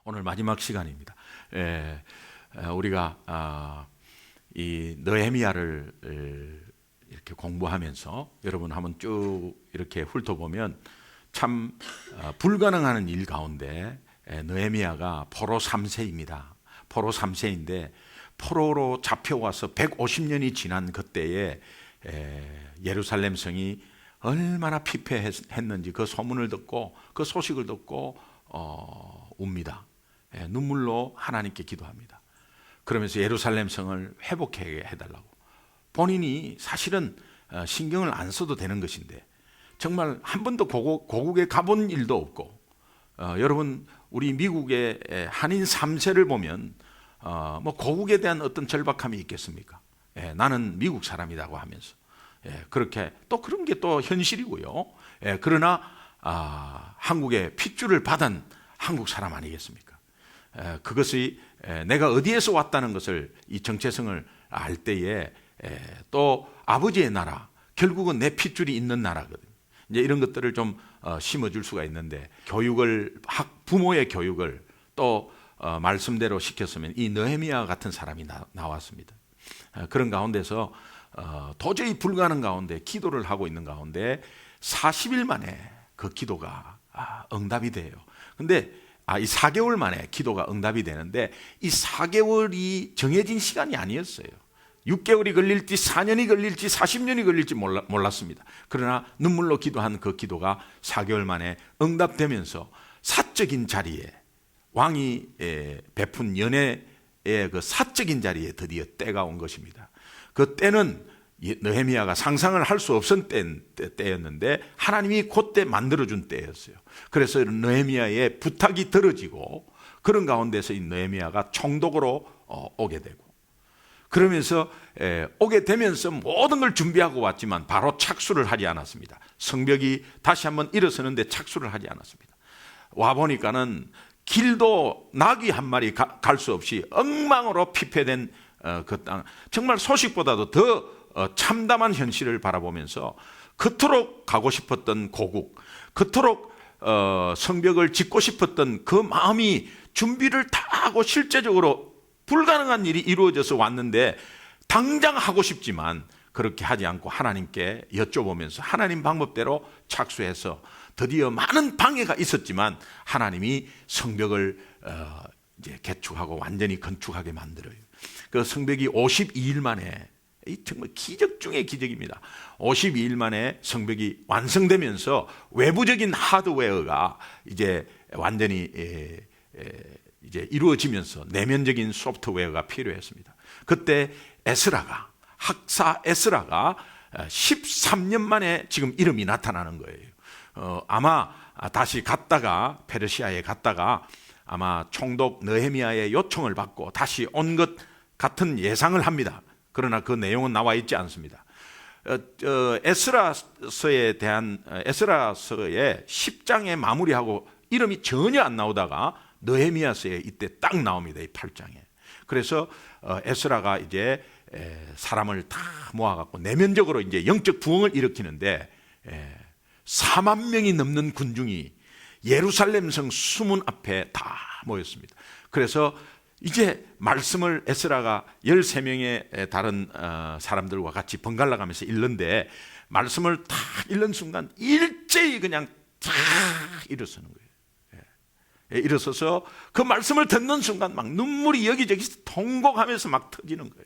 오늘 마지막 시간입니다. 우리가 이 느헤미야를 이렇게 공부하면서 여러분 한번 쭉 이렇게 훑어보면 참 불가능한 일 가운데 느헤미야가 포로 3세입니다. 포로 3세인데 포로로 잡혀와서 150년이 지난 그때에 예루살렘 성이 얼마나 피폐했는지 그 소문을 듣고 그 소식을 듣고 웁니다. 눈물로 하나님께 기도합니다. 그러면서 예루살렘 성을 회복하게 해달라고. 본인이 사실은 신경을 안 써도 되는 것인데 정말 한 번도 고국에 가본 일도 없고, 여러분 우리 미국의 한인 3세를 보면 뭐 고국에 대한 어떤 절박함이 있겠습니까? 나는 미국 사람이라고 하면서 그렇게 또 그런 게 또 현실이고요. 그러나 한국의 핏줄을 받은 한국 사람 아니겠습니까? 그것이 내가 어디에서 왔다는 것을, 이 정체성을 알 때에 또 아버지의 나라, 결국은 내 핏줄이 있는 나라거든요. 이제 이런 것들을 좀 심어줄 수가 있는데, 부모의 교육을 또 말씀대로 시켰으면 이 느헤미야 같은 사람이 나왔습니다. 그런 가운데서 도저히 불가능 가운데 기도를 하고 있는 가운데 40일 만에 그 기도가 응답이 돼요. 근데 이 4개월 만에 기도가 응답이 되는데, 이 4개월이 정해진 시간이 아니었어요. 6개월이 걸릴지 4년이 걸릴지 40년이 걸릴지 몰랐습니다. 그러나 눈물로 기도한 그 기도가 4개월 만에 응답되면서 사적인 자리에, 왕이 베푼 연회의 그 사적인 자리에 드디어 때가 온 것입니다. 그 때는 느헤미야가 상상을 할 수 없은 때였는데 하나님이 그때 만들어준 때였어요. 그래서 느헤미야의 부탁이 들어지고, 그런 가운데서 이 느헤미야가 총독으로 오게 되고, 그러면서 오게 되면서 모든 걸 준비하고 왔지만 바로 착수를 하지 않았습니다. 성벽이 다시 한번 일어서는데 착수를 하지 않았습니다. 와보니까는 길도 나귀 한 마리 갈 수 없이 엉망으로 피폐된 그 땅, 정말 소식보다도 더 참담한 현실을 바라보면서 그토록 가고 싶었던 고국, 그토록 성벽을 짓고 싶었던 그 마음이 준비를 다 하고 실제적으로 불가능한 일이 이루어져서 왔는데, 당장 하고 싶지만 그렇게 하지 않고 하나님께 여쭤보면서 하나님 방법대로 착수해서 드디어 많은 방해가 있었지만 하나님이 성벽을 이제 개축하고 완전히 건축하게 만들어요. 그 성벽이 52일 만에, 정말 기적 중의 기적입니다. 52일 만에 성벽이 완성되면서 외부적인 하드웨어가 이제 완전히 이제 이루어지면서 내면적인 소프트웨어가 필요했습니다. 그때 학사 에스라가 13년 만에 지금 이름이 나타나는 거예요. 아마 다시 페르시아에 갔다가 아마 총독 느헤미야의 요청을 받고 다시 온 것 같은 예상을 합니다. 그러나 그 내용은 나와 있지 않습니다. 에스라서에 대한 에스라서의 10장에 마무리하고 이름이 전혀 안 나오다가 느헤미야서에 이때 딱 나옵니다. 이 8장에. 그래서 에스라가 이제 사람을 다 모아갖고 내면적으로 이제 영적 부흥을 일으키는데, 4만 명이 넘는 군중이 예루살렘 성 수문 앞에 다 모였습니다. 그래서 이제 말씀을 에스라가 13명의 다른 사람들과 같이 번갈아 가면서 읽는데, 말씀을 다 읽는 순간 일제히 그냥 다 일어서는 거예요. 일어서서 그 말씀을 듣는 순간 막 눈물이 여기저기 통곡하면서 막 터지는 거예요.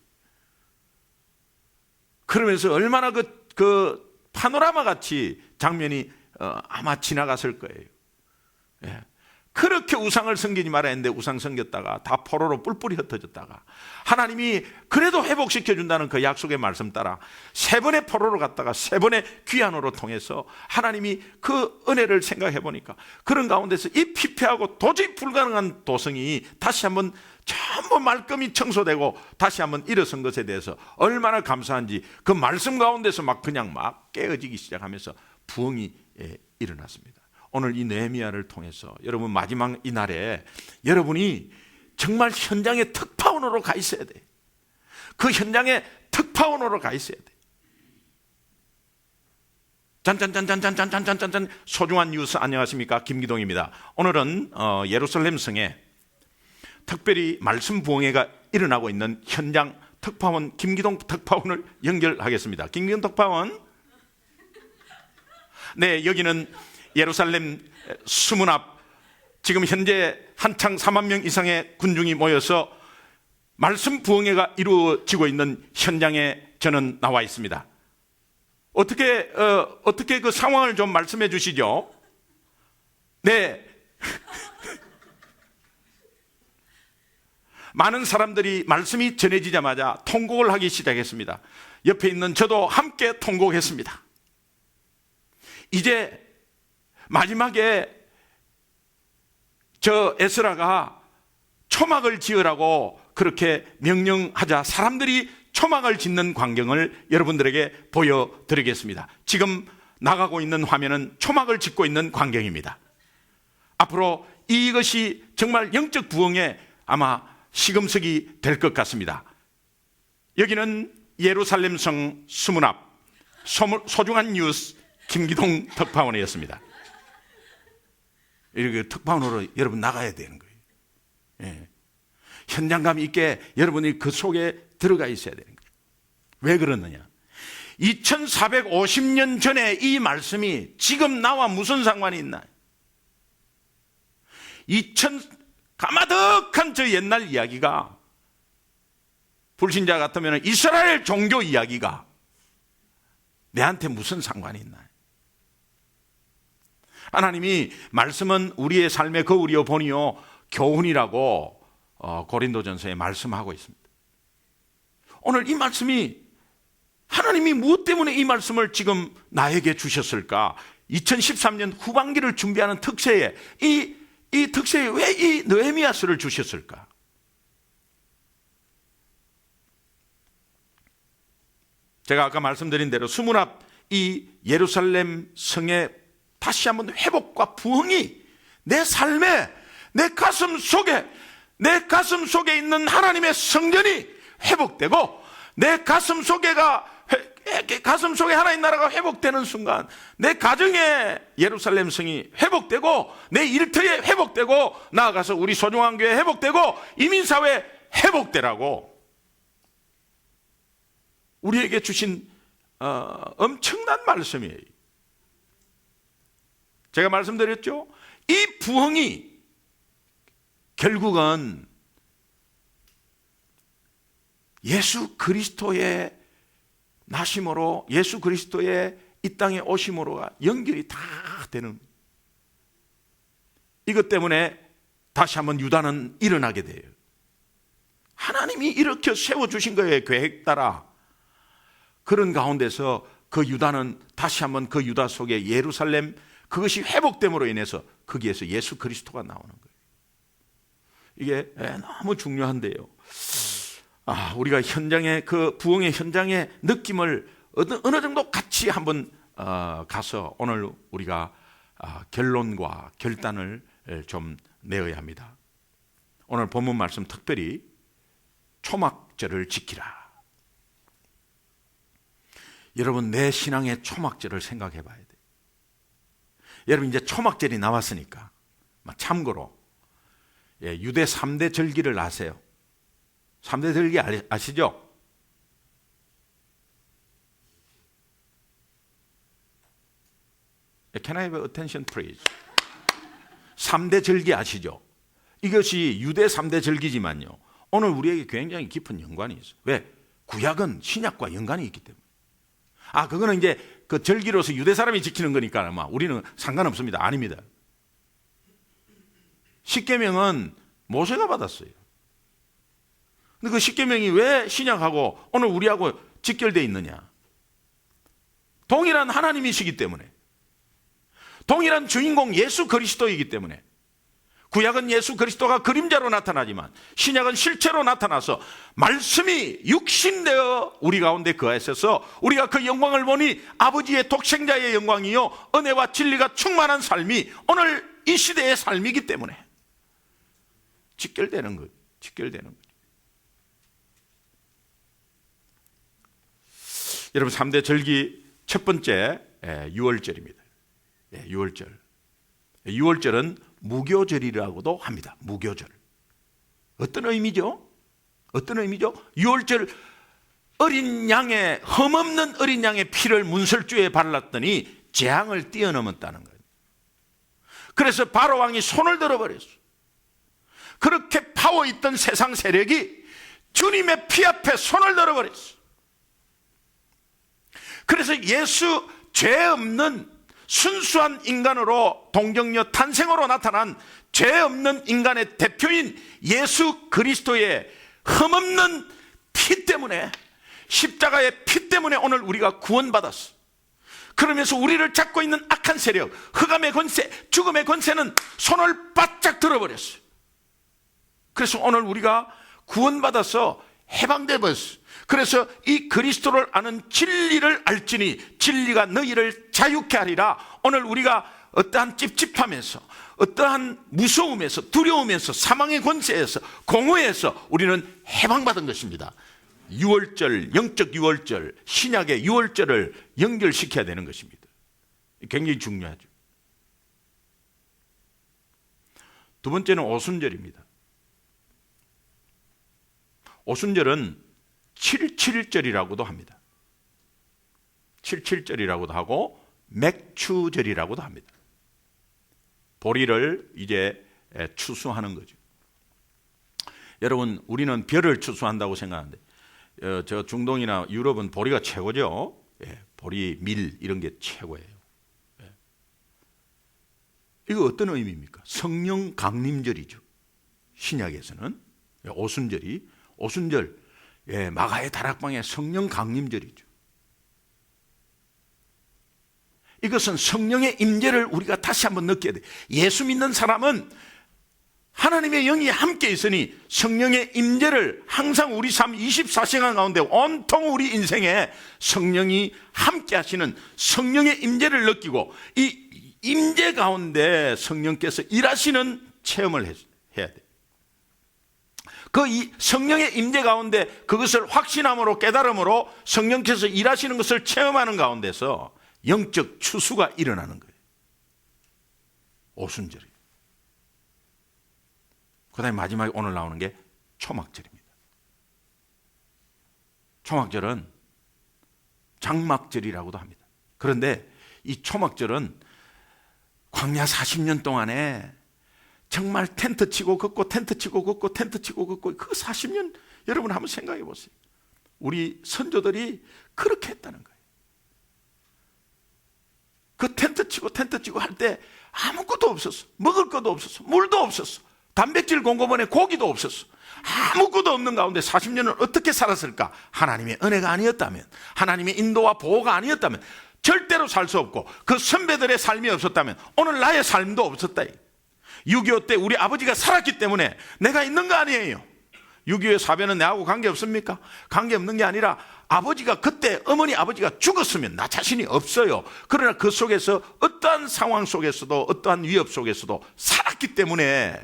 그러면서 얼마나 그 파노라마 같이 장면이 아마 지나갔을 거예요. 그렇게 우상을 섬기지 말아야 했는데 우상 섬겼다가 다 포로로 뿔뿔이 흩어졌다가 하나님이 그래도 회복시켜준다는 그 약속의 말씀 따라 3번의 포로로 갔다가 3번의 귀환으로 통해서 하나님이 그 은혜를 생각해 보니까 그런 가운데서 이 피폐하고 도저히 불가능한 도성이 다시 한번 전부 말끔히 청소되고 다시 한번 일어선 것에 대해서 얼마나 감사한지, 그 말씀 가운데서 그냥 깨어지기 시작하면서 부흥이 일어났습니다. 오늘 이 느헤미야를 통해서 여러분 마지막 이 날에 여러분이 정말 현장에 특파원으로 가 있어야 돼. 그 현장에 특파원으로 가 있어야 돼. 짠짠짠짠짠짠짠짠짠. 소중한 뉴스, 안녕하십니까, 김기동입니다. 오늘은 예루살렘 성에 특별히 말씀 부흥회가 일어나고 있는 현장 특파원 김기동 특파원을 연결하겠습니다. 김기동 특파원. 네, 여기는 예루살렘 수문 앞, 지금 현재 한창 4만 명 이상의 군중이 모여서 말씀 부흥회가 이루어지고 있는 현장에 저는 나와 있습니다. 어떻게 그 상황을 좀 말씀해 주시죠? 네. 많은 사람들이 말씀이 전해지자마자 통곡을 하기 시작했습니다. 옆에 있는 저도 함께 통곡했습니다. 이제 마지막에 저 에스라가 초막을 지으라고 그렇게 명령하자 사람들이 초막을 짓는 광경을 여러분들에게 보여드리겠습니다. 지금 나가고 있는 화면은 초막을 짓고 있는 광경입니다. 앞으로 이것이 정말 영적 부흥에 아마 시금석이 될 것 같습니다. 여기는 예루살렘 성 수문 앞 소중한 뉴스 김기동 특파원이었습니다. 이렇게 특파원으로 여러분 나가야 되는 거예요. 예. 현장감 있게 여러분이 그 속에 들어가 있어야 되는 거예요. 왜 그러느냐? 2450년 전에 이 말씀이 지금 나와 무슨 상관이 있나? 가마득한 저 옛날 이야기가, 불신자 같으면 이스라엘 종교 이야기가 내한테 무슨 상관이 있나? 하나님이 말씀은 우리의 삶의 거울이요 본이요 교훈이라고 고린도전서에 말씀하고 있습니다. 오늘 이 말씀이 하나님이 무엇 때문에 이 말씀을 지금 나에게 주셨을까? 2013년 후반기를 준비하는 특세에 이 특세에 왜 이 느헤미야서를 주셨을까? 제가 아까 말씀드린 대로 수문 앞 이 예루살렘 성의 다시 한번 회복과 부흥이 내 삶에, 내 가슴 속에 있는 하나님의 성전이 회복되고, 내 가슴 속에 하나님 나라가 회복되는 순간 내 가정의 예루살렘 성이 회복되고, 내 일터에 회복되고, 나아가서 우리 소중한 교회 회복되고, 이민사회 회복되라고 우리에게 주신 엄청난 말씀이에요. 제가 말씀드렸죠? 이 부흥이 결국은 예수 그리스도의 나심으로, 예수 그리스도의 이 땅에 오심으로가 연결이 다 되는, 이것 때문에 다시 한번 유다는 일어나게 돼요. 하나님이 이렇게 세워주신 거예요. 계획 따라. 그런 가운데서 그 유다는 다시 한번 그 유다 속에 예루살렘, 그것이 회복됨으로 인해서 거기에서 예수 그리스도가 나오는 거예요. 이게 너무 중요한데요. 우리가 현장의 그 부흥의 현장의 느낌을 어느 정도 같이 한번 가서 오늘 우리가 결론과 결단을 좀 내어야 합니다. 오늘 본문 말씀 특별히 초막절을 지키라. 여러분, 내 신앙의 초막절을 생각해 봐야 돼요. 여러분, 이제 초막절이 나왔으니까 참고로 유대 3대 절기를 아세요? 3대 절기 아시죠? Can I have attention please? 3대 절기 아시죠? 이것이 유대 3대 절기지만요, 오늘 우리에게 굉장히 깊은 연관이 있어요. 왜? 구약은 신약과 연관이 있기 때문에. 그거는 이제 그 절기로서 유대 사람이 지키는 거니까 아마 우리는 상관없습니다. 아닙니다. 십계명은 모세가 받았어요. 근데 그 십계명이 왜 신약하고 오늘 우리하고 직결되어 있느냐? 동일한 하나님이시기 때문에, 동일한 주인공 예수 그리스도이기 때문에. 구약은 예수 그리스도가 그림자로 나타나지만 신약은 실체로 나타나서 말씀이 육신되어 우리 가운데 거하셔서 우리가 그 영광을 보니 아버지의 독생자의 영광이요 은혜와 진리가 충만한 삶이 오늘 이 시대의 삶이기 때문에 직결되는 거예요. 직결되는 거예요. 여러분, 3대 절기 첫 번째 유월절입니다. 6월절. 6월절은 무교절이라고도 합니다. 무교절. 어떤 의미죠? 어떤 의미죠? 유월절 어린 양의, 흠없는 어린 양의 피를 문설주에 발랐더니 재앙을 뛰어넘었다는 거예요. 그래서 바로 왕이 손을 들어버렸어. 그렇게 파워 있던 세상 세력이 주님의 피 앞에 손을 들어버렸어. 그래서 예수, 죄 없는 순수한 인간으로 동정녀 탄생으로 나타난 죄 없는 인간의 대표인 예수 그리스도의 흠없는 피 때문에, 십자가의 피 때문에 오늘 우리가 구원받았어. 그러면서 우리를 잡고 있는 악한 세력, 흑암의 권세, 죽음의 권세는 손을 바짝 들어버렸어요. 그래서 오늘 우리가 구원받아서 해방돼 버렸어요. 그래서 이 그리스도를 아는 진리를 알지니 진리가 너희를 자유케 하리라. 오늘 우리가 어떠한 찝찝함에서, 어떠한 무서움에서, 두려움에서, 사망의 권세에서, 공허에서 우리는 해방받은 것입니다. 유월절, 영적 유월절, 신약의 유월절을 연결시켜야 되는 것입니다. 굉장히 중요하죠. 두 번째는 오순절입니다. 오순절은 77절이라고도 합니다. 77절이라고도 하고 맥추절이라고도 합니다. 보리를 이제 추수하는 거죠. 여러분, 우리는 벼를 추수한다고 생각하는데 저 중동이나 유럽은 보리가 최고죠. 보리, 밀 이런 게 최고예요. 이거 어떤 의미입니까? 성령 강림절이죠. 신약에서는 오순절, 마가의 다락방의 성령 강림절이죠. 이것은 성령의 임재를 우리가 다시 한번 느껴야 돼요. 예수 믿는 사람은 하나님의 영이 함께 있으니 성령의 임재를 항상 우리 삶 24시간 가운데 온통 우리 인생에 성령이 함께 하시는 성령의 임재를 느끼고, 이 임재 가운데 성령께서 일하시는 체험을 해야 돼요. 이 성령의 임재 가운데 그것을 확신함으로, 깨달음으로 성령께서 일하시는 것을 체험하는 가운데서 영적 추수가 일어나는 거예요. 오순절이에요. 그 다음에 마지막에 오늘 나오는 게 초막절입니다. 초막절은 장막절이라고도 합니다. 그런데 이 초막절은 광야 40년 동안에 정말 텐트 치고 걷고 텐트 치고 걷고 텐트 치고 걷고 그 40년 여러분 한번 생각해 보세요. 우리 선조들이 그렇게 했다는 거예요. 그 텐트 치고 할 때 아무것도 없었어. 먹을 것도 없었어. 물도 없었어. 단백질 공급원에 고기도 없었어. 아무것도 없는 가운데 40년을 어떻게 살았을까? 하나님의 은혜가 아니었다면, 하나님의 인도와 보호가 아니었다면 절대로 살 수 없고, 그 선배들의 삶이 없었다면 오늘 나의 삶도 없었다. 6.25 때 우리 아버지가 살았기 때문에 내가 있는 거 아니에요. 6.25의 사변은 내하고 관계없습니까? 관계없는 게 아니라 아버지가 그때 어머니 아버지가 죽었으면 나 자신이 없어요. 그러나 그 속에서 어떠한 상황 속에서도 어떠한 위협 속에서도 살았기 때문에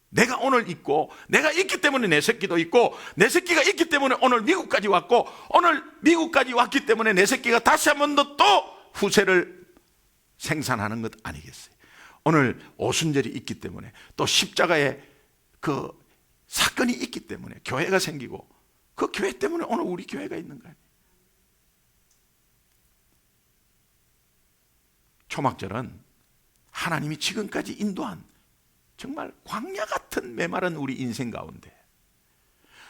내가 오늘 있고, 내가 있기 때문에 내 새끼도 있고, 내 새끼가 있기 때문에 오늘 미국까지 왔고, 오늘 미국까지 왔기 때문에 내 새끼가 다시 한 번 더 또 후세를 생산하는 것 아니겠어요? 오늘 오순절이 있기 때문에, 또 십자가의 그 사건이 있기 때문에 교회가 생기고, 그 교회 때문에 오늘 우리 교회가 있는 거예요. 초막절은 하나님이 지금까지 인도한 정말 광야 같은 메마른 우리 인생 가운데,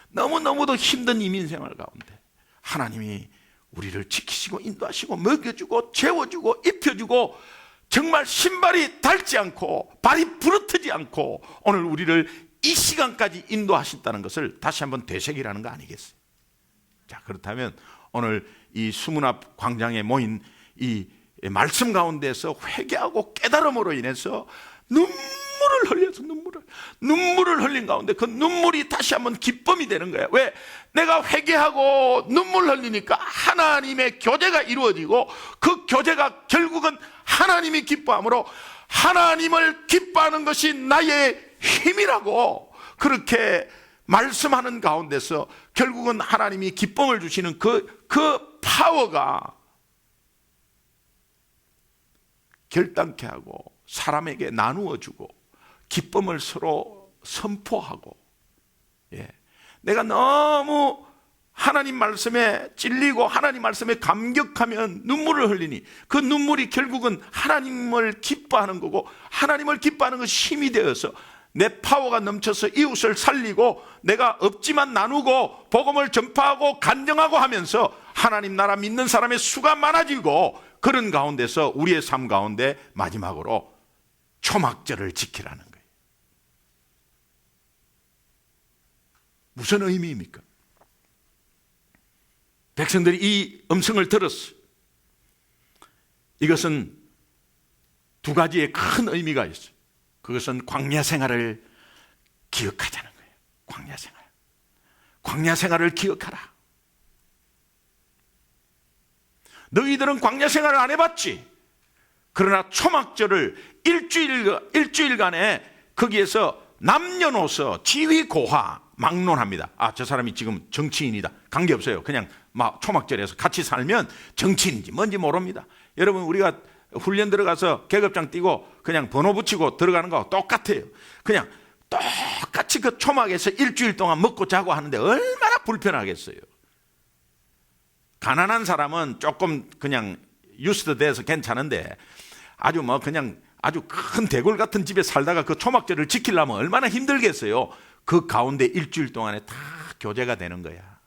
너무너무도 힘든 이민생활 가운데 하나님이 우리를 지키시고 인도하시고 먹여주고 재워주고 입혀주고, 정말 신발이 닳지 않고 발이 부러뜨지 않고 오늘 우리를 이 시간까지 인도하신다는 것을 다시 한번 되새기라는 거 아니겠어요? 자, 그렇다면 오늘 이 수문 앞 광장에 모인 이 말씀 가운데서 회개하고 깨달음으로 인해서 눈물을 흘린 가운데 그 눈물이 다시 한번 기쁨이 되는 거예요. 왜? 내가 회개하고 눈물 흘리니까 하나님의 교제가 이루어지고, 그 교제가 결국은 하나님이 기뻐함으로 하나님을 기뻐하는 것이 나의 힘이라고 그렇게 말씀하는 가운데서 결국은 하나님이 기쁨을 주시는 그 파워가 결단케 하고 사람에게 나누어 주고 기쁨을 서로 선포하고 예. 내가 너무 하나님 말씀에 찔리고 하나님 말씀에 감격하면 눈물을 흘리니 그 눈물이 결국은 하나님을 기뻐하는 거고, 하나님을 기뻐하는 것이 힘이 되어서 내 파워가 넘쳐서 이웃을 살리고 내가 없지만 나누고 복음을 전파하고 간증하고 하면서 하나님 나라 믿는 사람의 수가 많아지고, 그런 가운데서 우리의 삶 가운데 마지막으로 초막절을 지키라는 거예요. 무슨 의미입니까? 백성들이 이 음성을 들었어요. 이것은 두 가지의 큰 의미가 있어요. 그것은 광야 생활을 기억하자는 거예요. 광야 생활. 광야 생활을 기억하라. 너희들은 광야 생활을 안 해봤지. 그러나 초막절을 일주일간에 거기에서 남녀노소 지위고하 막론합니다. 저 사람이 지금 정치인이다. 관계없어요. 그냥 막 초막절에서 같이 살면 정치인인지 뭔지 모릅니다. 여러분, 우리가 훈련 들어가서 계급장 띄고 그냥 번호 붙이고 들어가는 거하고 똑같아요. 그냥 똑같이 그 초막에서 일주일 동안 먹고 자고 하는데 얼마나 불편하겠어요. 가난한 사람은 조금 그냥 유스트 돼서 괜찮은데, 아주 그냥 아주 큰 대골 같은 집에 살다가 그 초막절을 지키려면 얼마나 힘들겠어요. 그 가운데 일주일 동안에 다 교제가 되는 거야.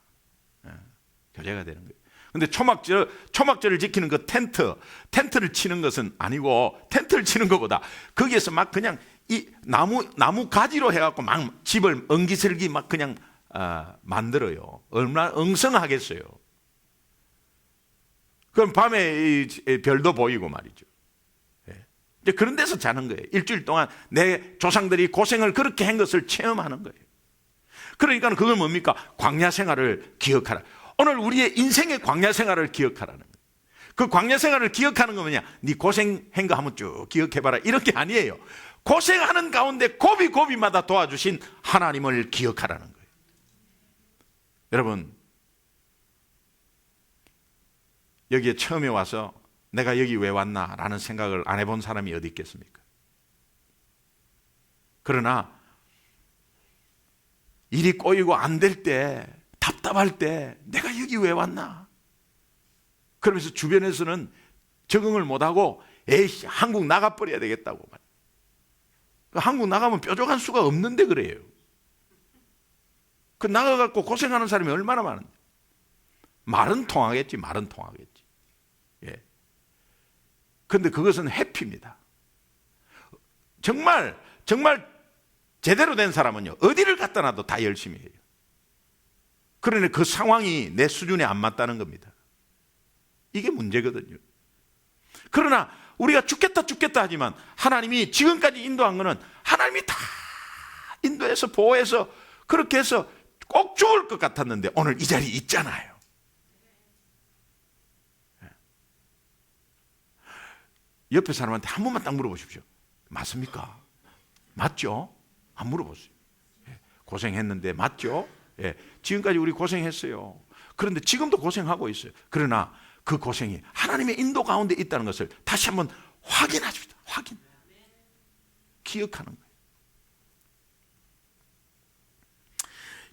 교제가 되는 거예요. 근데 초막절을 지키는 그 텐트를 치는 것은 아니고, 텐트를 치는 것보다 거기에서 막 그냥 이 나무 가지로 해갖고 막 집을 엉기설기 막 그냥 만들어요. 얼마나 엉성하겠어요. 그럼 밤에 이 별도 보이고 말이죠. 이제 그런 데서 자는 거예요. 일주일 동안 내 조상들이 고생을 그렇게 한 것을 체험하는 거예요. 그러니까 그건 뭡니까? 광야 생활을 기억하라. 오늘 우리의 인생의 광야 생활을 기억하라는 거예요. 그 광야 생활을 기억하는 거 뭐냐? 네 고생한 거 한번 쭉 기억해봐라, 이런 게 아니에요. 고생하는 가운데 고비고비마다 도와주신 하나님을 기억하라는 거예요. 여러분, 여기에 처음에 와서 내가 여기 왜 왔나라는 생각을 안 해본 사람이 어디 있겠습니까? 그러나 일이 꼬이고 안 될 때, 답답할 때 내가 여기 왜 왔나? 그러면서 주변에서는 적응을 못하고 에이씨, 한국 나가버려야 되겠다고 말이에요. 한국 나가면 뾰족한 수가 없는데 그래요. 그 나가갖고 고생하는 사람이 얼마나 많은데. 말은 통하겠지. 예. 근데 그것은 회피입니다. 정말 제대로 된 사람은요, 어디를 갖다 놔도 다 열심히 해요. 그러니 그 상황이 내 수준에 안 맞다는 겁니다. 이게 문제거든요. 그러나 우리가 죽겠다 하지만 하나님이 지금까지 인도한 거는 하나님이 다 인도해서 보호해서 그렇게 해서 꼭 죽을 것 같았는데 오늘 이 자리에 있잖아요. 옆에 사람한테 한 번만 딱 물어보십시오. 맞습니까? 맞죠? 안 물어보세요. 고생했는데 맞죠? 지금까지 우리 고생했어요. 그런데 지금도 고생하고 있어요. 그러나 그 고생이 하나님의 인도 가운데 있다는 것을 다시 한번 확인하십시오. 기억하는 거예요.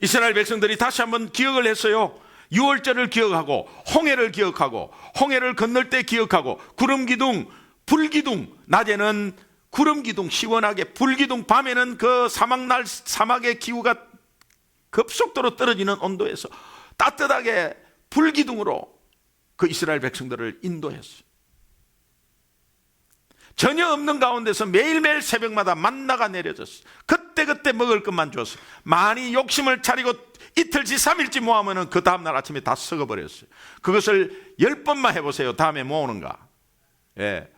이스라엘 백성들이 다시 한번 기억을 했어요. 유월절을 기억하고 홍해를 기억하고 홍해를 건널 때 기억하고 구름기둥, 불기둥, 낮에는 구름기둥 시원하게, 불기둥 밤에는 그 사막의 기후가 급속도로 떨어지는 온도에서 따뜻하게 불기둥으로 그 이스라엘 백성들을 인도했어요. 전혀 없는 가운데서 매일매일 새벽마다 만나가 내려졌어요. 그때 먹을 것만 줬어요. 많이 욕심을 차리고 이틀치 3일치 모으면 그 다음날 아침에 다 썩어버렸어요. 그것을 10번만 해보세요. 다음에 모으는가.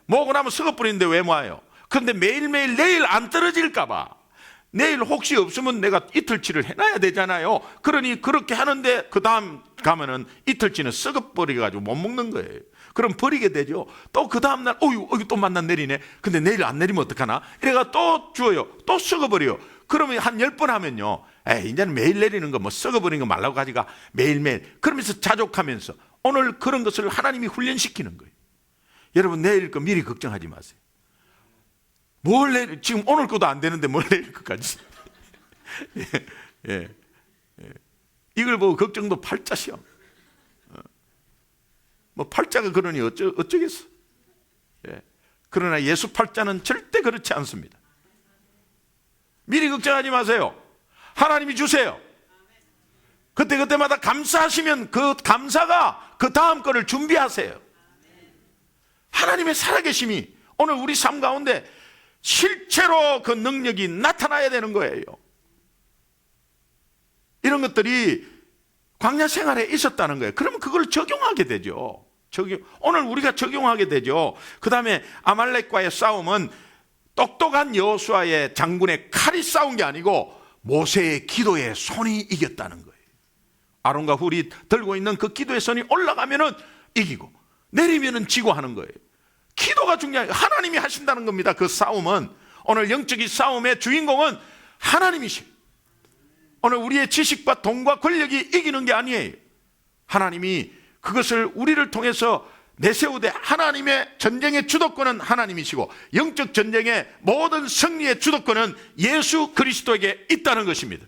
모으고 나면 썩어버리는데 왜 모아요? 그런데 매일매일 내일 안 떨어질까봐, 내일 혹시 없으면 내가 이틀치를 해놔야 되잖아요. 그러니 그렇게 하는데 그 다음 가면은 이틀치는 썩어버려가지고 못 먹는 거예요. 그럼 버리게 되죠. 또 그 다음날 또 만난 내리네. 근데 내일 안 내리면 어떡하나? 이래가 또 주어요. 또 썩어버려요. 그러면 한 10번 하면요, 이제는 매일 내리는 거 뭐 썩어버리는 거 말라고 가지가 매일매일 그러면서 자족하면서 오늘 그런 것을 하나님이 훈련시키는 거예요. 여러분, 내일 거 미리 걱정하지 마세요. 뭘 내릴, 지금 오늘 것도 안 되는데 뭘 내릴 것까지. 이걸 보고 걱정도 팔자시오. 뭐 팔자가 그러니 어쩌겠어. 그러나 예수 팔자는 절대 그렇지 않습니다. 미리 걱정하지 마세요. 하나님이 주세요. 그때마다 감사하시면 그 감사가 그 다음 거를 준비하세요. 하나님의 살아계심이 오늘 우리 삶 가운데 실제로 그 능력이 나타나야 되는 거예요. 이런 것들이 광야 생활에 있었다는 거예요. 그러면 그걸 적용하게 되죠. 오늘 우리가 적용하게 되죠. 그 다음에 아말렉과의 싸움은 똑똑한 여호수아의 장군의 칼이 싸운 게 아니고 모세의 기도의 손이 이겼다는 거예요. 아론과 훌이 들고 있는 그 기도의 손이 올라가면은 이기고 내리면은 지고 하는 거예요. 기도가 중요해요. 하나님이 하신다는 겁니다. 그 싸움은 오늘 영적인 싸움의 주인공은 하나님이시고 오늘 우리의 지식과 돈과 권력이 이기는 게 아니에요. 하나님이 그것을 우리를 통해서 내세우되 하나님의 전쟁의 주도권은 하나님이시고 영적 전쟁의 모든 승리의 주도권은 예수 그리스도에게 있다는 것입니다.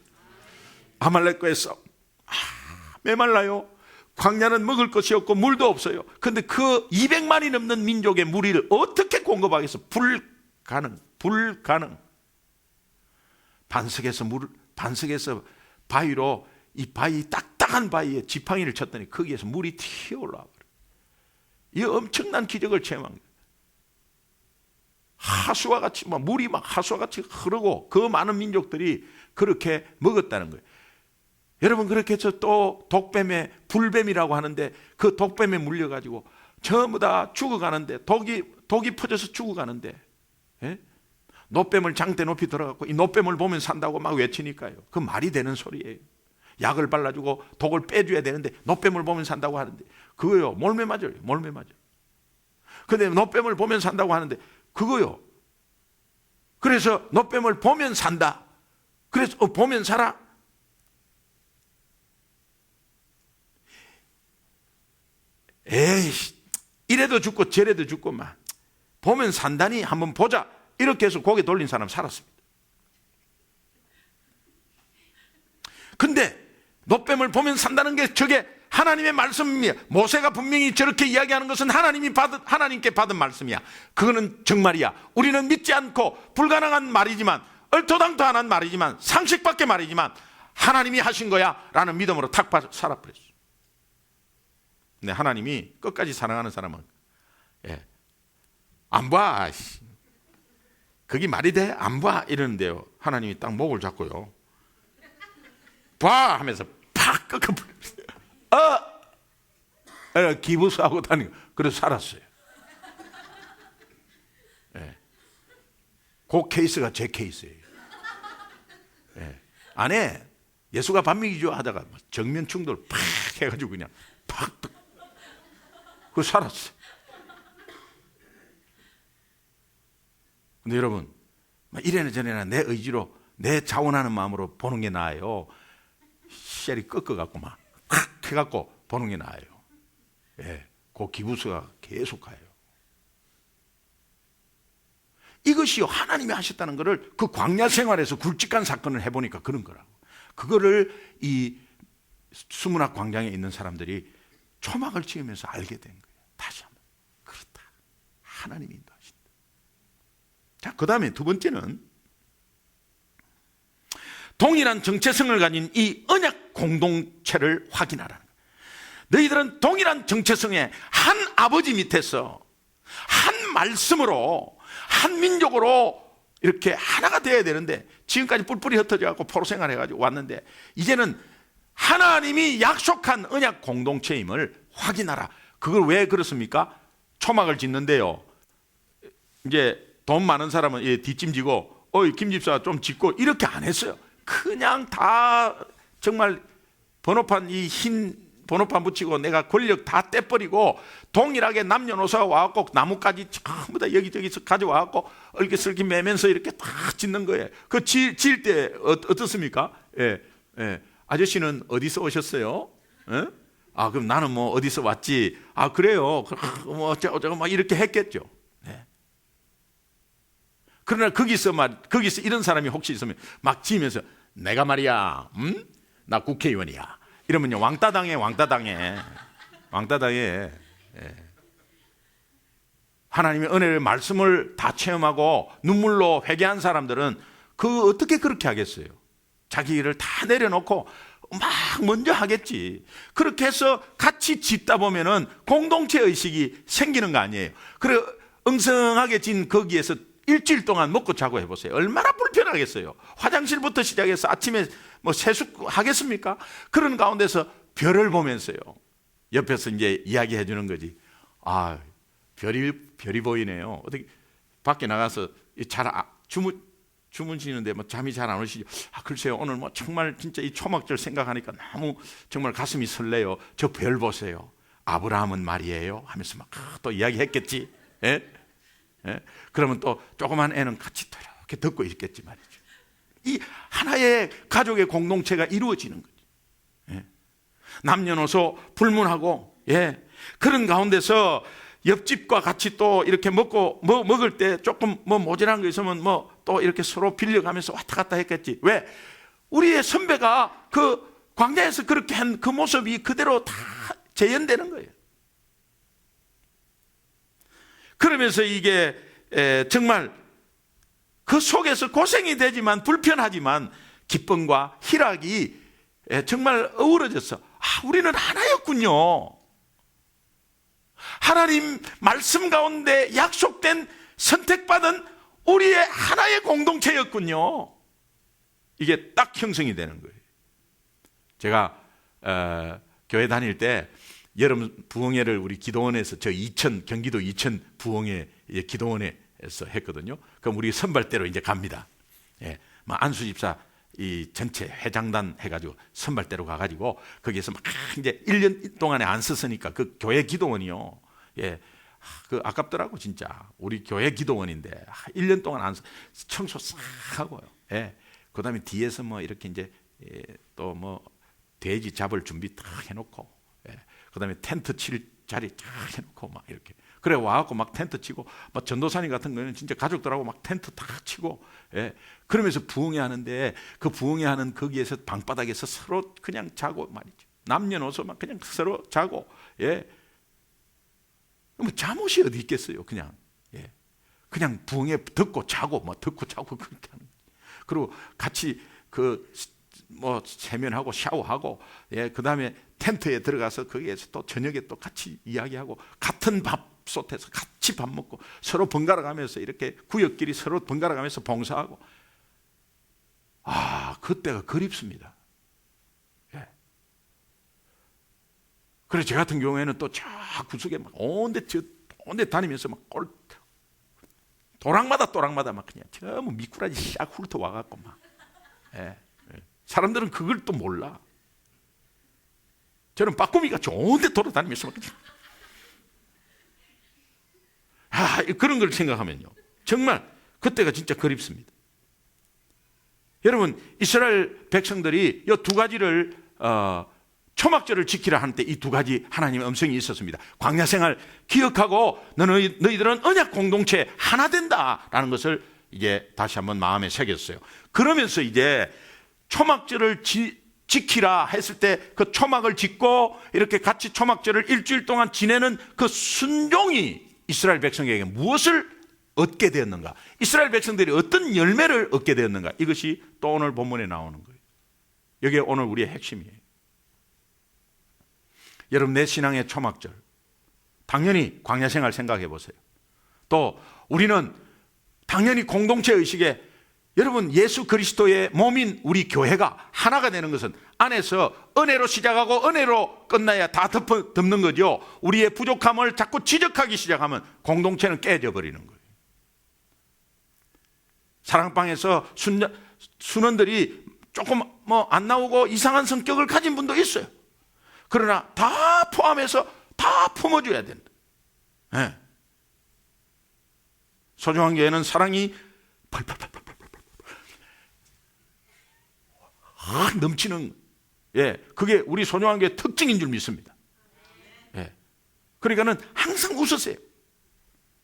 아말렉과의 싸움 메말라요. 광야는 먹을 것이 없고 물도 없어요. 그런데 그 200만이 넘는 민족의 무리를 어떻게 공급하겠어? 불가능. 반석에서 바위로 이 바위 딱딱한 바위에 지팡이를 쳤더니 거기에서 물이 튀어 올라와 버려요. 이 엄청난 기적을 체험한 거예요. 하수와 같이 물이 하수와 같이 흐르고 그 많은 민족들이 그렇게 먹었다는 거예요. 여러분 그렇게 해서 또 독뱀의 불뱀이라고 하는데 그 독뱀에 물려가지고 전부 다 죽어가는데 독이 퍼져서 죽어가는데 노뱀을 장대 높이 들어가고 이 노뱀을 보면 산다고 막 외치니까요. 그 말이 되는 소리예요. 약을 발라주고 독을 빼줘야 되는데 노뱀을 보면 산다고 하는데 그거요 몰매 맞아요. 근데 노뱀을 보면 산다고 하는데 그거요. 그래서 노뱀을 보면 산다. 그래서 보면 살아. 에이씨 이래도 죽고 저래도 죽고 막 보면 산다니 한번 보자 이렇게 해서 고개 돌린 사람 살았습니다. 근데 노뱀을 보면 산다는 게 저게 하나님의 말씀이야. 모세가 분명히 저렇게 이야기하는 것은 하나님께 받은 말씀이야. 그거는 정말이야. 우리는 믿지 않고 불가능한 말이지만 얼토당토한 말이지만 상식밖에 말이지만 하나님이 하신 거야 라는 믿음으로 탁 살아버렸어. 근데 하나님이 끝까지 사랑하는 사람은 안 봐. 그게 말이 돼? 안 봐. 이러는데요. 하나님이 딱 목을 잡고요. 봐! 하면서 팍 꺾어버렸어요. 기부수하고 다니고. 그래서 살았어요. 그 케이스가 제 케이스예요. 안에 예수가 반미기죠 하다가 정면 충돌 팍 해가지고 그냥 팍 그 살았어요. 근데 여러분 이래나 저래나 내 의지로 내 자원하는 마음으로 보는 게 나아요. 쉘이 꺾어갖고 막 해갖고 보는 게 나아요. 그 기부수가 계속 가요. 이것이요 하나님이 하셨다는 것을 그 광야 생활에서 굵직한 사건을 해보니까 그런 거라고. 그거를 이 수문학 광장에 있는 사람들이 초막을 지으면서 알게 된 거예요. 다시 한번 그렇다. 하나님이 인도하신다. 자, 그 다음에 두 번째는 동일한 정체성을 가진 이 언약 공동체를 확인하라는 거예요. 너희들은 동일한 정체성의 한 아버지 밑에서 한 말씀으로 한 민족으로 이렇게 하나가 되어야 되는데 지금까지 뿔뿔이 흩어져 갖고 포로 생활해가지고 왔는데 이제는 하나님이 약속한 언약 공동체임을 확인하라. 그걸 왜 그렇습니까? 초막을 짓는데요. 이제 돈 많은 사람은 뒷짐지고 김 집사 좀 짓고 이렇게 안 했어요. 그냥 다 정말 번호판 이 흰 번호판 붙이고 내가 권력 다 떼버리고 동일하게 남녀노소가 와갖고 나뭇가지 전부 다 여기저기서 가져와갖고 얼기설기 매면서 이렇게 다 짓는 거예요. 그 지을 때 어떻습니까? 아저씨는 어디서 오셨어요? 그럼 나는 뭐 어디서 왔지? 그래요. 뭐 어쩌고 막 이렇게 했겠죠. 그러나 거기서 이런 사람이 혹시 있으면 막 지으면서 내가 말이야, 나 국회의원이야. 이러면요, 왕따 당해. 하나님의 은혜의 말씀을 다 체험하고 눈물로 회개한 사람들은 어떻게 그렇게 하겠어요? 자기 일을 다 내려놓고 막 먼저 하겠지. 그렇게 해서 같이 짓다 보면은 공동체 의식이 생기는 거 아니에요. 그래, 엉성하게 진 거기에서 일주일 동안 먹고 자고 해보세요. 얼마나 불편하겠어요. 화장실부터 시작해서 아침에 뭐 세수하겠습니까? 그런 가운데서 별을 보면서요, 옆에서 이제 이야기해 주는 거지. 아, 별이 보이네요. 어떻게 밖에 나가서 주무시는데 뭐 잠이 잘 안 오시죠? 아, 글쎄요, 오늘 뭐 정말 진짜 이 초막절 생각하니까 너무 정말 가슴이 설레요. 저 별 보세요. 아브라함은 말이에요 하면서 막 또 이야기했겠지. 예? 예? 그러면 또 조그만 애는 같이 또 이렇게 듣고 있겠지 말이죠. 이 하나의 가족의 공동체가 이루어지는 거죠. 예? 남녀노소 불문하고, 예, 그런 가운데서 옆집과 같이 또 이렇게 먹을 때 조금 뭐 모자란 거 있으면 뭐 또 이렇게 서로 빌려가면서 왔다 갔다 했겠지. 왜? 우리의 선배가 그 광야에서 그렇게 한 그 모습이 그대로 다 재현되는 거예요. 그러면서 이게 정말 그 속에서 고생이 되지만, 불편하지만 기쁨과 희락이 정말 어우러져서, 아, 우리는 하나였군요. 하나님 말씀 가운데 약속된, 선택받은 우리의 하나의 공동체였군요. 이게 딱 형성이 되는 거예요. 제가 교회 다닐 때 여름 부흥회를 우리 기도원에서, 경기도 이천 부흥회 기도원에서 했거든요. 그럼 우리 선발대로 이제 갑니다. 예, 안수 집사 이 전체 회장단 해가지고 선발대로 가가지고 거기에서 막 이제 1년 동안에 안 썼으니까 그 교회 기도원이요. 예, 그 아깝더라고 진짜. 우리 교회 기도원인데 1년 동안 안 청소 싹 하고요. 예, 그다음에 뒤에서 뭐 이렇게 이제 또 뭐 돼지 잡을 준비 다 해놓고, 예, 그다음에 텐트 칠 자리 다 해놓고 막 이렇게. 그래 와갖고 막 텐트 치고, 막 전도사님 같은 거는 진짜 가족들하고 막 텐트 다 치고, 예, 그러면서 부흥회 하는데, 그 부흥회 하는 거기에서 방바닥에서 서로 그냥 자고 말이죠. 남녀노소 막 그냥 서로 자고, 예, 뭐 잠옷이 어디 있겠어요, 그냥. 예, 그냥 부흥회 듣고 자고, 뭐 듣고 자고 그렇게 하는. 그리고 같이 뭐 세면하고 샤워하고, 예, 그다음에 텐트에 들어가서 거기에서 또 저녁에 또 같이 이야기하고, 같은 밥솥에서 같이 밥 먹고, 서로 번갈아 가면서 이렇게 구역끼리 서로 번갈아 가면서 봉사하고. 아, 그때가 그립습니다. 예. 그래서 제 같은 경우에는 또 저 구석에 막 온데 다니면서 막 도랑마다 막 그냥 전부 미꾸라지 싹 훑어 와갖고 막. 예. 사람들은 그걸 또 몰라. 저는 빠꾸미가 좋은데 돌아다니면서 막 그런 걸 생각하면요, 정말 그때가 진짜 그립습니다. 여러분, 이스라엘 백성들이 이 두 가지를 초막절을 지키라 하는데 이 두 가지 하나님의 음성이 있었습니다. 광야 생활 기억하고 너희들은 언약 공동체 하나 된다라는 것을 이제 다시 한번 마음에 새겼어요. 그러면서 이제 초막절을 지키라 했을 때 그 초막을 짓고 이렇게 같이 초막절을 일주일 동안 지내는 그 순종이 이스라엘 백성에게 무엇을 얻게 되었는가, 이스라엘 백성들이 어떤 열매를 얻게 되었는가, 이것이 또 오늘 본문에 나오는 거예요. 이게 오늘 우리의 핵심이에요. 여러분, 내 신앙의 초막절, 당연히 광야 생활 생각해 보세요. 또 우리는 당연히 공동체 의식에, 여러분, 예수 그리스도의 몸인 우리 교회가 하나가 되는 것은 안에서 은혜로 시작하고 은혜로 끝나야 다 덮는 거죠. 우리의 부족함을 자꾸 지적하기 시작하면 공동체는 깨져 버리는 거예요. 사랑방에서 순원들이 조금 뭐 안 나오고 이상한 성격을 가진 분도 있어요. 그러나 다 포함해서 다 품어줘야 된다. 네. 소중한 교회는 사랑이 넘치는, 예, 그게 우리 소중한 교회의 특징인 줄 믿습니다. 예. 그러니까는 항상 웃으세요.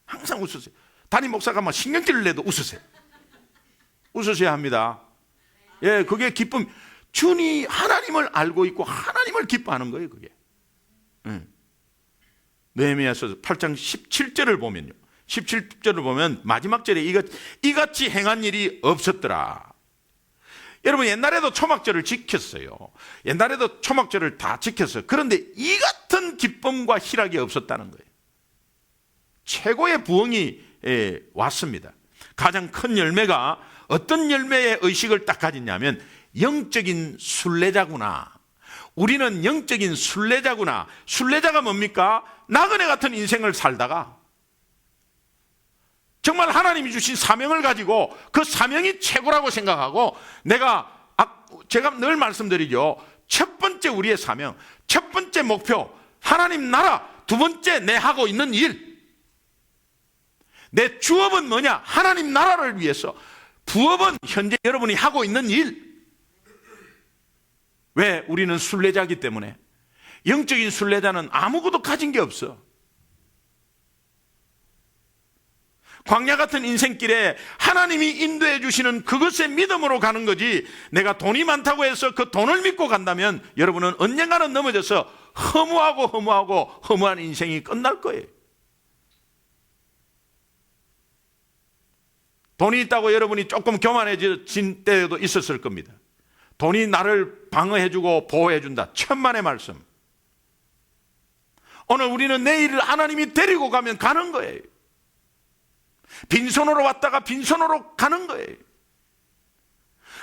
항상 웃으세요. 담임 목사가 막 신경질을 내도 웃으세요. 웃으셔야 합니다. 예, 그게 기쁨. 준이 하나님을 알고 있고 하나님을 기뻐하는 거예요, 그게. 느헤미야서 8장 17절을 보면요. 17절을 보면 마지막 절에 이같이 행한 일이 없었더라. 여러분, 옛날에도 초막절을 지켰어요. 옛날에도 초막절을 다 지켰어요. 그런데 이 같은 기쁨과 희락이 없었다는 거예요. 최고의 부흥이 왔습니다. 가장 큰 열매가 어떤 열매의 의식을 딱 가졌냐면 영적인 순례자구나. 우리는 영적인 순례자구나. 순례자가 뭡니까? 나그네 같은 인생을 살다가 정말 하나님이 주신 사명을 가지고 그 사명이 최고라고 생각하고 제가 늘 말씀드리죠. 첫 번째 우리의 사명, 첫 번째 목표, 하나님 나라. 두 번째 내 하고 있는 일. 내 주업은 뭐냐? 하나님 나라를 위해서. 부업은 현재 여러분이 하고 있는 일. 왜? 우리는 순례자이기 때문에. 영적인 순례자는 아무것도 가진 게 없어. 광야 같은 인생길에 하나님이 인도해 주시는 그것의 믿음으로 가는 거지, 내가 돈이 많다고 해서 그 돈을 믿고 간다면 여러분은 언젠가는 넘어져서 허무한 인생이 끝날 거예요. 돈이 있다고 여러분이 조금 교만해진 때도 있었을 겁니다. 돈이 나를 방어해주고 보호해준다. 천만의 말씀. 오늘 우리는 내일을 하나님이 데리고 가면 가는 거예요. 빈손으로 왔다가 빈손으로 가는 거예요.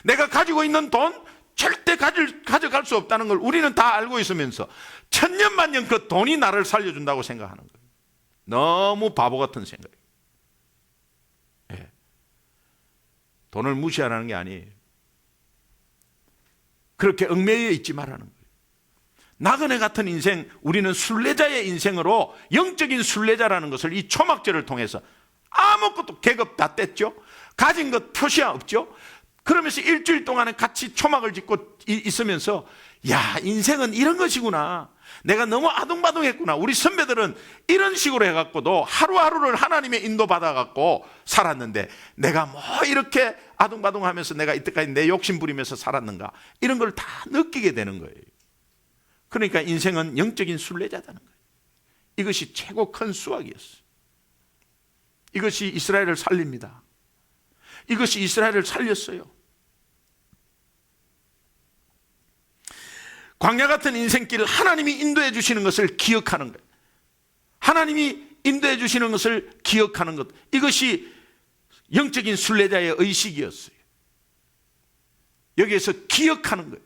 내가 가지고 있는 돈 절대 가져갈 수 없다는 걸 우리는 다 알고 있으면서 천년만년 그 돈이 나를 살려준다고 생각하는 거예요. 너무 바보 같은 생각이에요. 네. 돈을 무시하라는 게 아니에요. 그렇게 얽매여 있지 말라는 거예요. 나그네 같은 인생, 우리는 순례자의 인생으로 영적인 순례자라는 것을 이 초막절을 통해서 아무것도 계급 다 뗐죠. 가진 것 표시가 없죠. 그러면서 일주일 동안은 같이 초막을 짓고 있으면서 야, 인생은 이런 것이구나. 내가 너무 아둥바둥했구나. 우리 선배들은 이런 식으로 해갖고도 하루하루를 하나님의 인도받아갖고 살았는데 내가 뭐 이렇게 아둥바둥하면서 내가 이때까지 내 욕심 부리면서 살았는가, 이런 걸 다 느끼게 되는 거예요. 그러니까 인생은 영적인 순례자다는 거예요. 이것이 최고 큰 수확이었어요. 이것이 이스라엘을 살립니다. 이것이 이스라엘을 살렸어요. 광야 같은 인생길을 하나님이 인도해 주시는 것을 기억하는 거예요. 하나님이 인도해 주시는 것을 기억하는 것, 이것이 영적인 순례자의 의식이었어요. 여기에서 기억하는 거예요.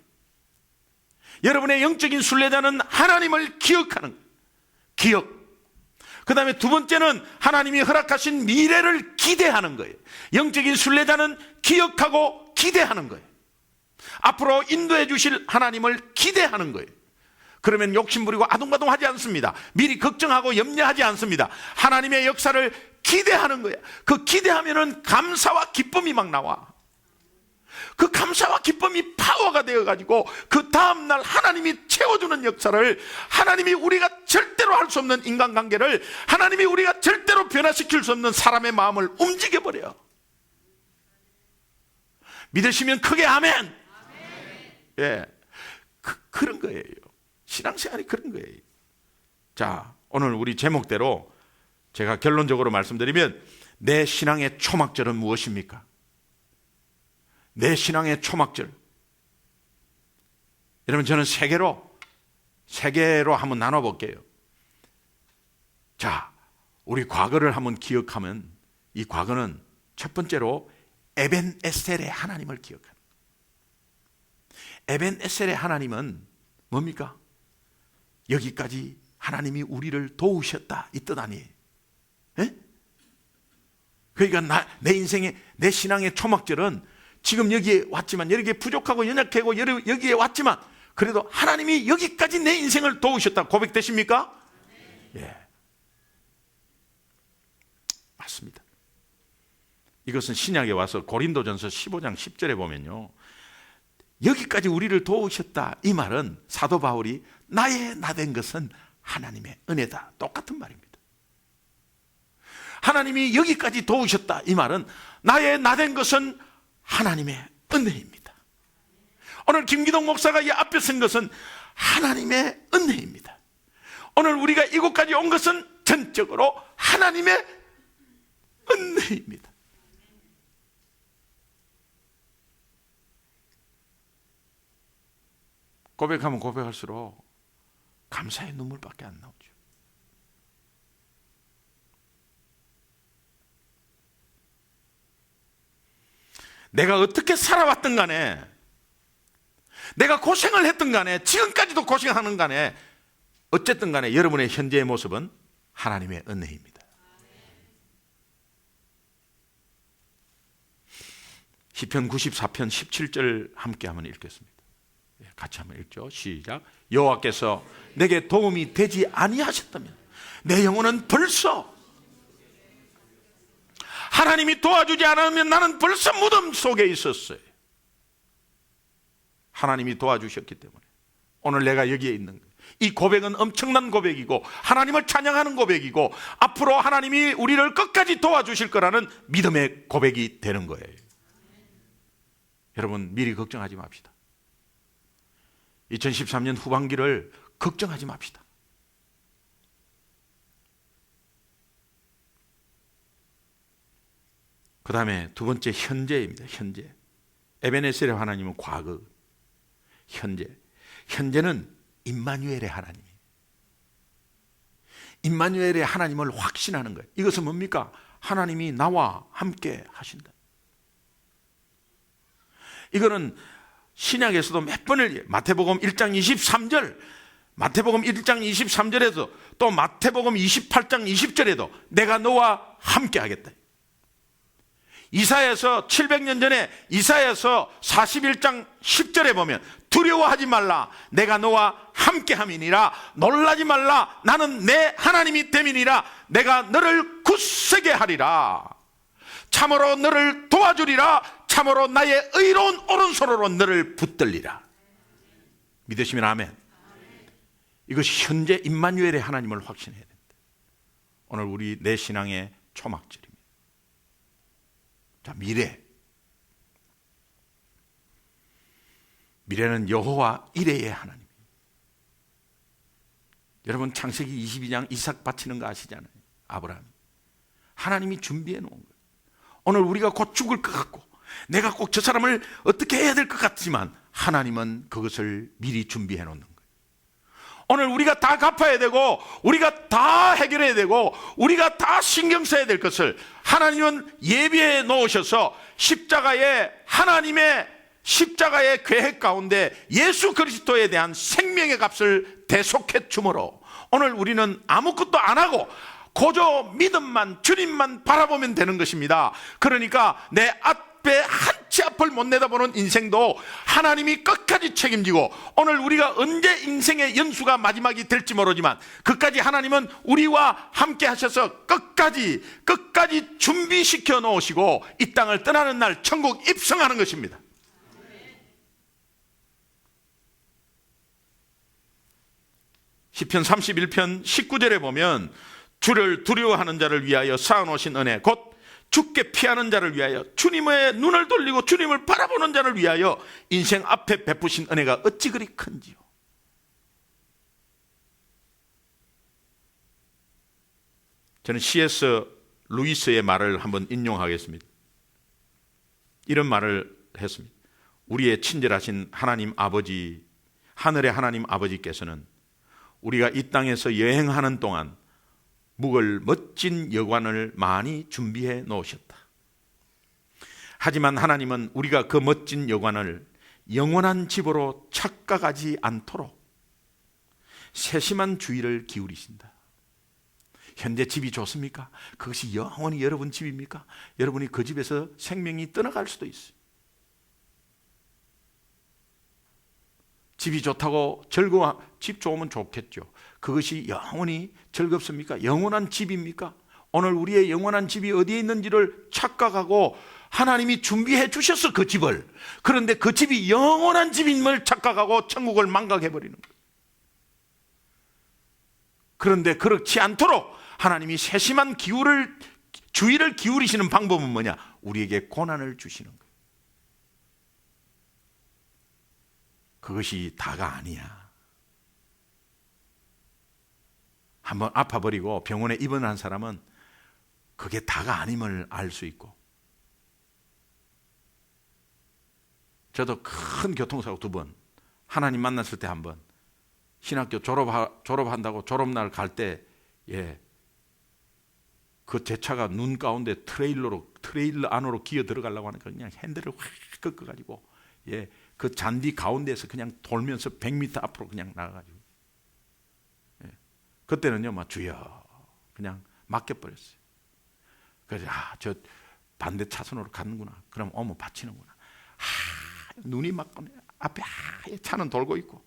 여러분의 영적인 순례자는 하나님을 기억하는 거예요. 기억. 그 다음에 두 번째는 하나님이 허락하신 미래를 기대하는 거예요. 영적인 순례자는 기억하고 기대하는 거예요. 앞으로 인도해 주실 하나님을 기대하는 거예요. 그러면 욕심부리고 아둥바둥하지 않습니다. 미리 걱정하고 염려하지 않습니다. 하나님의 역사를 기대하는 거예요. 그 기대하면은 감사와 기쁨이 막 나와. 그 감사와 기쁨이 파워가 되어가지고 그 다음날 하나님이 채워주는 역사를, 하나님이 우리가 절대로 할 수 없는 인간관계를, 하나님이 우리가 절대로 변화시킬 수 없는 사람의 마음을 움직여버려요. 믿으시면 크게 아멘. 예, 그런 거예요. 신앙생활이 그런 거예요. 자, 오늘 우리 제목대로 제가 결론적으로 말씀드리면, 내 신앙의 초막절은 무엇입니까? 내 신앙의 초막절. 여러분, 저는 세 개로 한번 나눠볼게요. 자, 우리 과거를 한번 기억하면, 이 과거는 첫 번째로 에벤 에셀의 하나님을 기억하는 거예요. 에벤 에셀의 하나님은 뭡니까? 여기까지 하나님이 우리를 도우셨다, 이 뜻 아니에요? 예? 그러니까 내 인생의, 내 신앙의 초막절은 지금 여기에 왔지만, 여기에 부족하고 연약하고 여기에 왔지만 그래도 하나님이 여기까지 내 인생을 도우셨다 고백되십니까? 예, 맞습니다. 이것은 신약에 와서 고린도전서 15장 10절에 보면요, 여기까지 우리를 도우셨다, 이 말은 사도 바울이 나의 나된 것은 하나님의 은혜다, 똑같은 말입니다. 하나님이 여기까지 도우셨다, 이 말은 나의 나된 것은 하나님의 은혜입니다. 오늘 김기동 목사가 이 앞에 쓴 것은 하나님의 은혜입니다. 오늘 우리가 이곳까지 온 것은 전적으로 하나님의 은혜입니다. 고백하면 고백할수록 감사의 눈물밖에 안 나오죠. 내가 어떻게 살아왔든 간에, 내가 고생을 했든 간에, 지금까지도 고생하는 간에, 어쨌든 간에 여러분의 현재의 모습은 하나님의 은혜입니다. 시편 94편 17절 함께 한번 읽겠습니다. 같이 한번 읽죠. 시작. 여호와께서 내게 도움이 되지 아니하셨다면 내 영혼은 벌써, 하나님이 도와주지 않으면 나는 벌써 무덤 속에 있었어요. 하나님이 도와주셨기 때문에 오늘 내가 여기에 있는 거예요. 이 고백은 엄청난 고백이고 하나님을 찬양하는 고백이고 앞으로 하나님이 우리를 끝까지 도와주실 거라는 믿음의 고백이 되는 거예요. 여러분, 미리 걱정하지 맙시다. 2013년 후반기를 걱정하지 맙시다. 그 다음에 두 번째, 현재입니다. 현재. 에베네셀의 하나님은 과거, 현재. 현재는 임마누엘의 하나님. 임마누엘의 하나님을 확신하는 거예요. 이것은 뭡니까? 하나님이 나와 함께 하신다. 이거는 신약에서도 몇 번을, 마태복음 1장 23절, 마태복음 1장 23절에도 또 마태복음 28장 20절에도 내가 너와 함께 하겠다. 이사야서 700년 전에 이사야서 41장 10절에 보면 두려워하지 말라, 내가 너와 함께 함이니라. 놀라지 말라, 나는 내 하나님이 됨이니라. 내가 너를 굳세게 하리라. 참으로 너를 도와주리라. 참으로 나의 의로운 오른손으로 너를 붙들리라. 믿으시면 아멘. 이것이 현재 임마누엘의 하나님을 확신해야 됩니다. 오늘 우리 내 신앙의 초막절입니다. 자, 미래. 미래는 여호와 이레의 하나님. 여러분, 창세기 22장 이삭 바치는 거 아시잖아요. 아브라함. 하나님이 준비해 놓은 거예요. 오늘 우리가 곧 죽을 것 같고 내가 꼭 저 사람을 어떻게 해야 될 것 같지만 하나님은 그것을 미리 준비해 놓는 거예요. 오늘 우리가 다 갚아야 되고 우리가 다 해결해야 되고 우리가 다 신경 써야 될 것을 하나님은 예비해 놓으셔서 십자가의, 하나님의 십자가의 계획 가운데 예수 그리스도에 대한 생명의 값을 대속해 주므로 오늘 우리는 아무것도 안 하고 고조 믿음만, 주님만 바라보면 되는 것입니다. 그러니까 내 앞에 한 치 앞을 못 내다보는 인생도 하나님이 끝까지 책임지고, 오늘 우리가 언제 인생의 연수가 마지막이 될지 모르지만 그까지 하나님은 우리와 함께 하셔서 끝까지 준비시켜 놓으시고 이 땅을 떠나는 날 천국 입성하는 것입니다. 시편 31편 19절에 보면 주를 두려워하는 자를 위하여 쌓아놓으신 은혜, 곧 주께 피하는 자를 위하여, 주님의 눈을 돌리고 주님을 바라보는 자를 위하여 인생 앞에 베푸신 은혜가 어찌 그리 큰지요. 저는 C.S. 루이스의 말을 한번 인용하겠습니다. 이런 말을 했습니다. 우리의 친절하신 하나님 아버지, 하늘의 하나님 아버지께서는 우리가 이 땅에서 여행하는 동안 묵을 멋진 여관을 많이 준비해 놓으셨다. 하지만 하나님은 우리가 그 멋진 여관을 영원한 집으로 착각하지 않도록 세심한 주의를 기울이신다. 현재 집이 좋습니까? 그것이 영원히 여러분 집입니까? 여러분이 그 집에서 생명이 떠나갈 수도 있어요. 집이 좋다고 집 좋으면 좋겠죠. 그것이 영원히 즐겁습니까? 영원한 집입니까? 오늘 우리의 영원한 집이 어디에 있는지를 착각하고 하나님이 준비해 주셨어, 그 집을. 그런데 그 집이 영원한 집임을 착각하고 천국을 망각해버리는 거예요. 그런데 그렇지 않도록 하나님이 세심한 주의를 기울이시는 방법은 뭐냐? 우리에게 고난을 주시는 거예요. 그것이 다가 아니야. 한번 아파버리고 병원에 입원한 사람은 그게 다가 아님을 알 수 있고, 저도 큰 교통사고 2번, 하나님 만났을 때 1번, 신학교 졸업한다고 졸업날 갈 때, 그 제 차가 눈 가운데 트레일러 안으로 기어 들어가려고 하니까 그냥 핸들을 확 꺾어가지고, 그 잔디 가운데에서 그냥 돌면서 100m 앞으로 그냥 나가가지고, 그때는요, 막 주여 그냥 맡겨버렸어요. 그래서 저 반대 차선으로 가는구나. 그럼 오면 받치는구나. 눈이 막 앞에 차는 돌고 있고,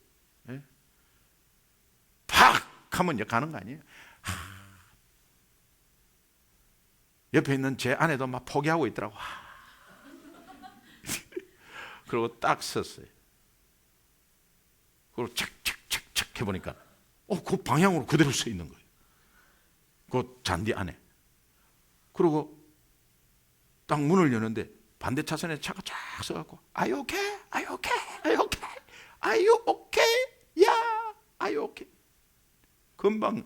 팍 하면 이제 가는 거 아니에요. 옆에 있는 제 아내도 막 포기하고 있더라고. 그리고 딱 섰어요. 그리고 착착착착 해보니까 그 방향으로 그대로 서 있는 거예요. 그 잔디 안에. 그리고 딱 문을 여는데 반대 차선에 차가 쫙 서갖고 Are you okay? Are you okay? Are you okay? Are you okay? Yeah, are you okay? 금방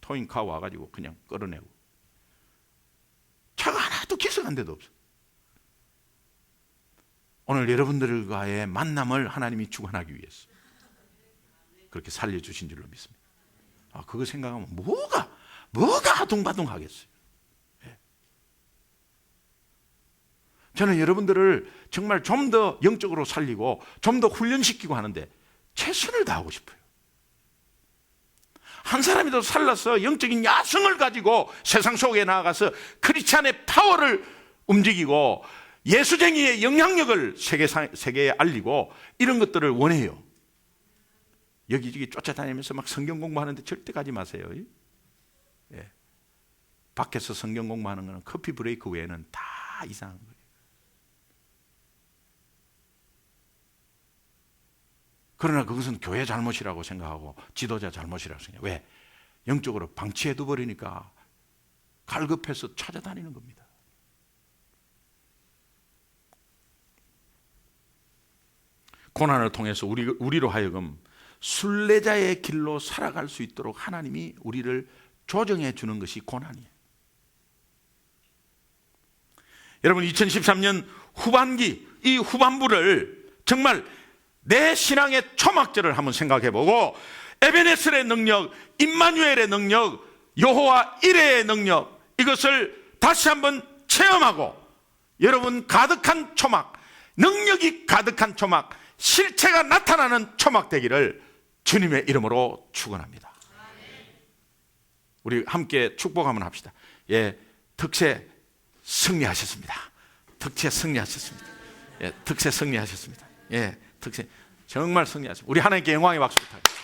토잉카 와가지고 그냥 끌어내고, 차가 하나도 기승한 데도 없어. 오늘 여러분들과의 만남을 하나님이 주관하기 위해서 그렇게 살려주신 줄로 믿습니다. 그거 생각하면 뭐가 아둥바둥 하겠어요. 저는 여러분들을 정말 좀 더 영적으로 살리고 좀 더 훈련시키고 하는데 최선을 다하고 싶어요. 한 사람이라도 살라서 영적인 야성을 가지고 세상 속에 나아가서 크리스찬의 파워를 움직이고 예수쟁이의 영향력을 세계에 알리고, 이런 것들을 원해요. 여기저기 쫓아다니면서 막 성경 공부하는데 절대 가지 마세요. 밖에서 성경 공부하는 거는 커피 브레이크 외에는 다 이상한 거예요. 그러나 그것은 교회 잘못이라고 생각하고 지도자 잘못이라고 생각해요. 왜? 영적으로 방치해둬 버리니까 갈급해서 찾아다니는 겁니다. 고난을 통해서 우리로 하여금 순례자의 길로 살아갈 수 있도록 하나님이 우리를 조정해 주는 것이 고난이에요. 여러분, 2013년 후반기, 이 후반부를 정말 내 신앙의 초막절을 한번 생각해보고, 에베네셀의 능력, 임마누엘의 능력, 여호와 이레의 능력, 이것을 다시 한번 체험하고, 여러분 가득한 초막, 능력이 가득한 초막, 실체가 나타나는 초막 되기를 주님의 이름으로 축원합니다. 우리 함께 축복 한번 합시다. 득세 승리하셨습니다. 득세 승리하셨습니다. 득세 승리하셨습니다. 득세 정말 승리하셨습니다. 우리 하나님께 영광의 박수 부탁드립니다.